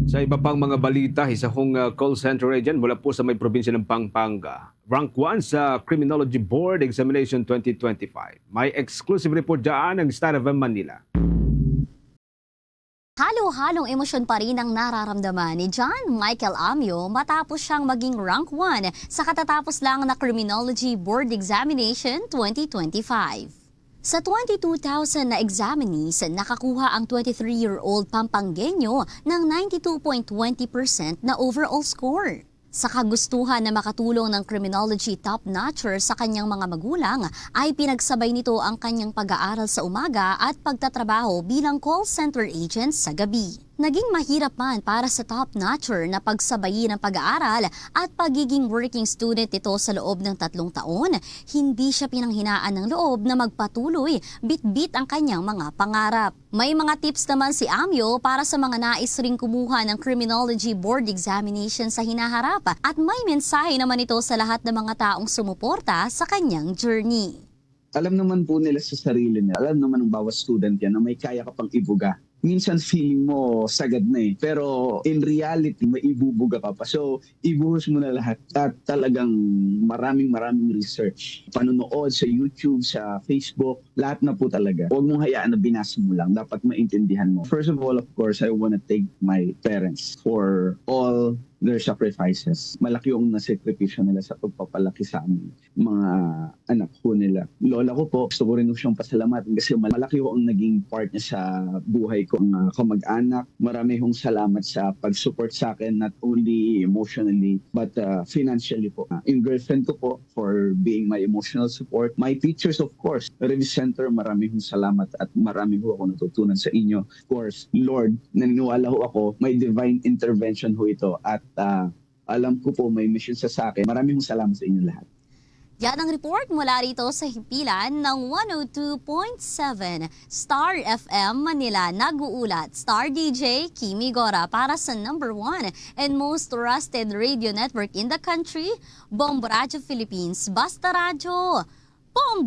Sa iba pang mga balita, isa kong call center agent mula po sa may probinsya ng Pampanga. Rank 1 sa Criminology Board Examination 2025. May exclusive report dyan ng Star FM Manila. Halo-halong emosyon pa rin ang nararamdaman ni John Michael Amio matapos siyang maging rank 1 sa katatapos lang na Criminology Board Examination 2025. Sa 22,000 na examinees, nakakuha ang 23-year-old Pampangueño ng 92.20% na overall score. Sa kagustuhan na makatulong ng criminology top-notcher sa kanyang mga magulang, ay pinagsabay nito ang kanyang pag-aaral sa umaga at pagtatrabaho bilang call center agent sa gabi. Naging mahirap man para sa top-notcher na pagsabayin ang pag-aaral at pagiging working student nito sa loob ng 3 taon, hindi siya pinanghinaan ng loob na magpatuloy, bit-bit ang kanyang mga pangarap. May mga tips naman si Amio para sa mga nais ring kumuha ng Criminology Board Examination sa hinaharap at may mensahe naman ito sa lahat ng mga taong sumuporta sa kanyang journey. Alam naman po nila sa sarili nila, alam naman ng bawat student yan na may kaya ka pang ibuga. Minsan feeling mo sagad na eh. Pero in reality, may ibubuga ka pa. So, ibuhos mo na lahat. At talagang maraming research. Panonood sa YouTube, sa Facebook, lahat na po talaga. Huwag mong hayaan na binasa mo lang. Dapat maintindihan mo. First of all, of course, I wanna thank my parents for all their sacrifices. Malaki yung nasakripisyo nila sa pagpapalaki sa amin. Mga anak ko nila. Lola ko po, gusto ko rin siyang pasalamatan kasi malaki ho ang naging part niya sa buhay ko. Ang kamag-anak, marami hong salamat sa pag-support sa akin, not only emotionally, but financially po. Yung girlfriend ko po for being my emotional support. My teachers, of course. Review Center, marami hong salamat at marami ho ako natutunan sa inyo. Of course, Lord, naniniwala ho ako, may divine intervention ho ito at alam ko po may mission sa akin. Maraming salamat sa inyo lahat. Yan ang report mula rito sa himpilan ng 102.7 Star FM Manila. Nag-uulat Star DJ Kimi Gora para sa number 1 and most trusted radio network in the country, Bombo Radio Philippines. Basta Radyo. Bombo!